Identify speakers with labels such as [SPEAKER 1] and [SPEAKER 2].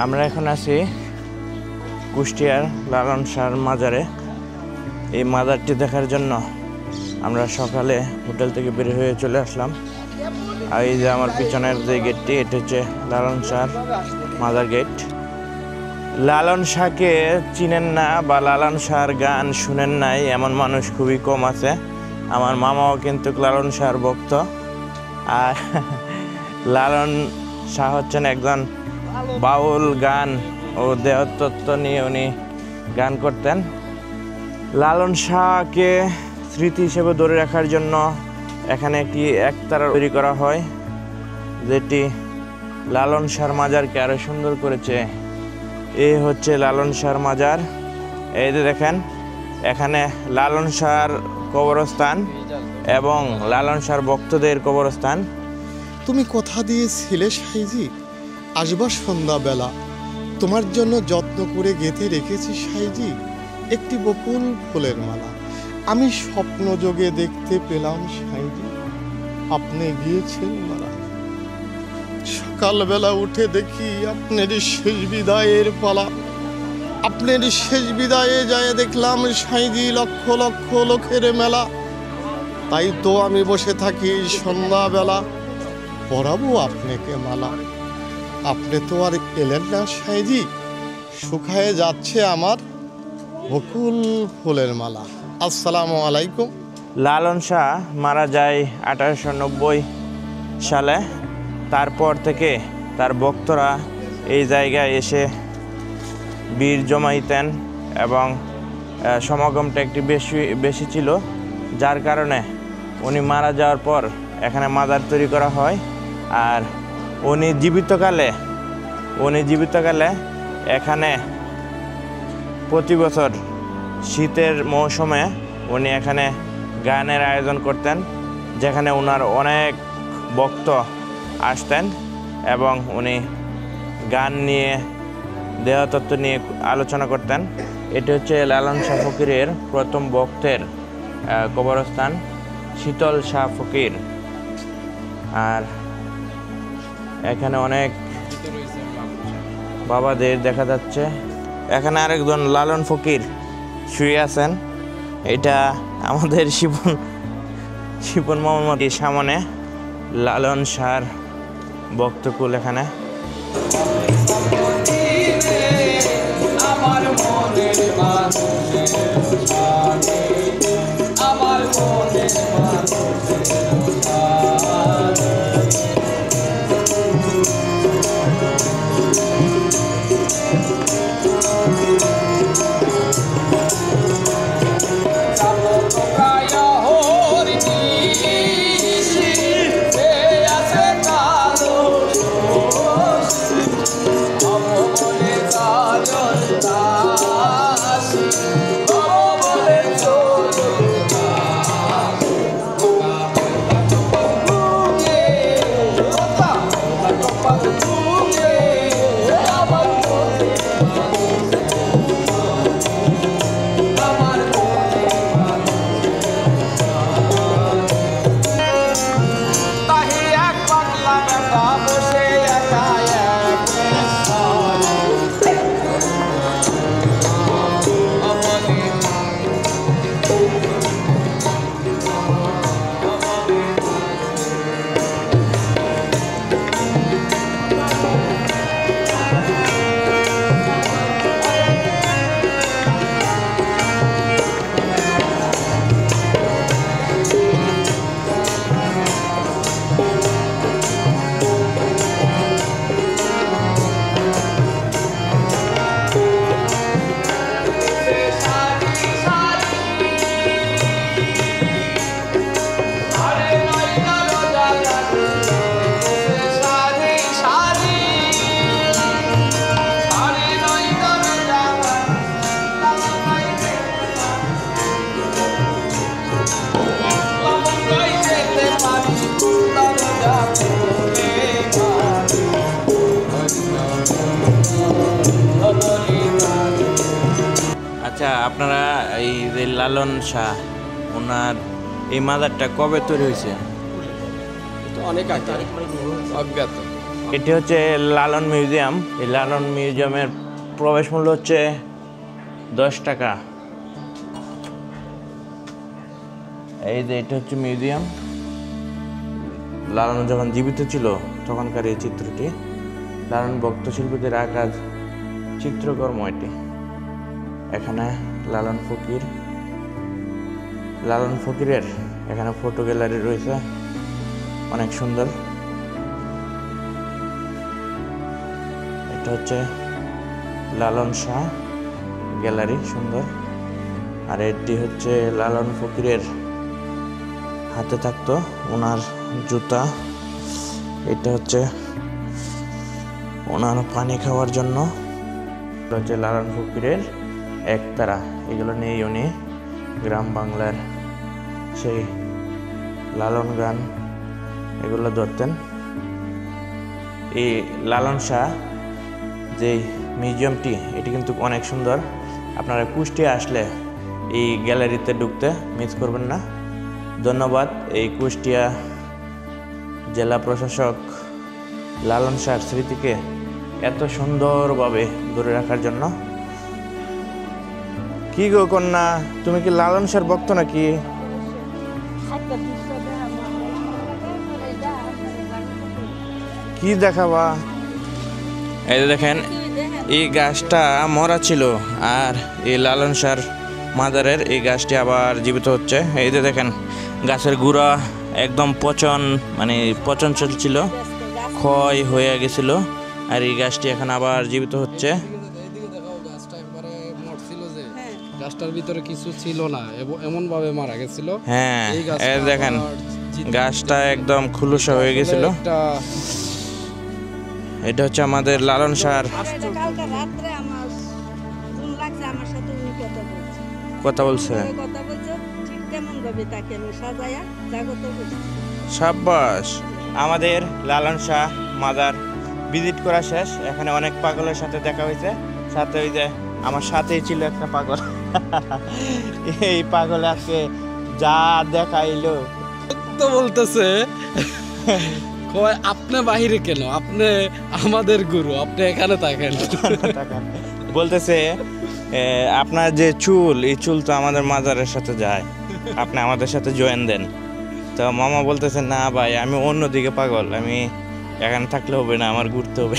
[SPEAKER 1] আমরা এখন আছি কুষ্টিয়ার লালন শাহর মাজারে। এই মাজারটি দেখার জন্য আমরা সকালে হোটেল থেকে বের হয়ে চলে আসলাম। আর এই যে আমার পিছনের যে গেটটি, এটা হচ্ছে লালন শাহর মাজার গেট। লালন শাহকে চিনেন না বা লালন শাহর গান শুনেন নাই এমন মানুষ খুবই কম আছে। আমার মামাও কিন্তু লালন শাহর ভক্ত। আর লালন শাহ হচ্ছেন একজন বাউল গান ও দেহতত্ত্ব নিয়ে উনি গান করতেন। লালন শাহকে স্মৃতি হিসেবে ধরে রাখার জন্য এখানে একটি একতারা তৈরি করা হয়, যেটি লালন শাহর মাজারকে আরো সুন্দর করেছে। এই হচ্ছে লালন শাহর মাজার। এই যে দেখেন, এখানে লালন শাহর কবরস্থান এবং লালন শাহর ভক্তদের কবরস্থান।
[SPEAKER 2] তুমি কথা দিয়েছিলে সাইজি, আসবার সন্ধ্যাবেলা তোমার জন্য যত্ন করে গেঁথে রেখেছি সাইজি একটি বকুল ফুলের মালা। আমি স্বপ্ন যোগে দেখতে পেলাম সাইজি আপনি গিয়েছেন মালা। সকালবেলা উঠে দেখি আপনার শেষ বিদায়ের পালা। আপনার শেষ বিদায়ে যায় দেখলাম সাইজি লক্ষ লক্ষ লোকের মেলা। তাই তো আমি বসে থাকি সন্ধ্যাবেলা, পরাবো আপনাকে মালা। আপনি তো আর এলেন না সাইজি, শুকায়ে যাচ্ছে আমার বকুল ফুলের মালা। আসসালামু আলাইকুম।
[SPEAKER 1] লালন শাহ মারা যায় 1890 সালে। তারপর থেকে তার ভক্তরা এই জায়গায় এসে বীর জমাইতেন এবং সমাগমটা একটু বেশি ছিল, যার কারণে উনি মারা যাওয়ার পর এখানে মাজার তৈরি করা হয়। আর উনি জীবিতকালে এখানে প্রতি বছর শীতের মৌসুমে উনি এখানে গানের আয়োজন করতেন, যেখানে ওনার অনেক ভক্ত আসতেন এবং উনি গান নিয়ে দেহতত্ত্ব নিয়ে আলোচনা করতেন। এটি হচ্ছে লালন শাহ ফকিরের প্রথম ভক্তের কবরস্থান, শীতল শাহ ফকির। আর এখানে অনেক বাবাদের দেখা যাচ্ছে। এখানে আরেকজন লালন ফকির শুয়ে আছেন। এটা আমাদের শিপন মোহাম্মদের সামনে লালন শাহর ভক্তকুল। এখানে আচ্ছা, আপনারা এই যে লালন শাহ ওনার এই মাজারটা কবে তৈরি হয়েছে?
[SPEAKER 3] অনেক আগে, অজ্ঞাত।
[SPEAKER 1] এটি হচ্ছে লালন মিউজিয়াম। এই লালন মিউজিয়ামের প্রবেশ মূল্য হচ্ছে 10 টাকা। এই যে এটা হচ্ছে মিউজিয়াম। লালন যখন জীবিত ছিল তখনকার এই চিত্রটি। লালন ভক্ত শিল্পীদের আঁকা চিত্রকর্ম এটি। এখানে লালন ফকিরের এখানে ফটো গ্যালারি রয়েছে, অনেক সুন্দর। এটা হচ্ছে লালন শাহ গ্যালারি, সুন্দর। আর এটি হচ্ছে লালন ফকিরের হাতে থাকতো ওনার জুতা। এটা হচ্ছে ওনার পানি খাওয়ার জন্য। এটা হচ্ছে লালন ফকিরের একতারা। এগুলো নিয়েই উনি গ্রাম বাংলার সেই লালন গান এগুলো ধরতেন। এই লালন শাহ যে মিউজিয়ামটি, এটি কিন্তু অনেক সুন্দর। আপনারা কুষ্টিয়া আসলে এই গ্যালারিতে ঢুকতে মিস করবেন না। ধন্যবাদ এই কুষ্টিয়া জেলা প্রশাসক লালন শাহর স্মৃতিকে এত সুন্দরভাবে ধরে রাখার জন্য। কি গো কন্যা, তুমি কি লালন শাহর ভক্ত নাকি? কি দেখাবা? এই যে দেখেন, এই গাছটা মরা ছিল, আর এই লালন শাহর মাজারের এই গাছটি আবার জীবিত হচ্ছে। এই যে দেখেন, গাছের গুঁড়া একদম পচন চলছিল, ক্ষয় হয়ে গেছিল, আর এই গাছটি এখন আবার জীবিত হচ্ছে।
[SPEAKER 3] গাছটার ভিতরে কিছু ছিল না, এমন ভাবে মারা গেছিল।
[SPEAKER 1] হ্যাঁ, এই দেখেন গাছটা একদম খুলসা হয়ে গেছিল। এটা হচ্ছে আমাদের লালন শাহর। কথা বলছে, সাব্বাস। আমাদের লালন শাহ মাজার ভিজিট করা শেষ। এখানে অনেক পাগলের সাথে দেখা হয়েছে। সাথে ওই যে আমার সাথেই ছিল একটা পাগল। এই পাগল আজকে যা দেখাইলো
[SPEAKER 3] তো বলতেছে, আপনি বাহিরে কেন, আপনি আমাদের গুরু, আপনি এখানে থাকেন।
[SPEAKER 1] বলতেছে আপনার যে চুল, এই চুল তো আমাদের মাজারের সাথে যায়, আপনি আমাদের সাথে জয়েন দেন। তো মামা বলতেছে, না ভাই, আমি অন্যদিকে পাগল, আমি এখানে থাকলে হবে না, আমার ঘুরতে হবে।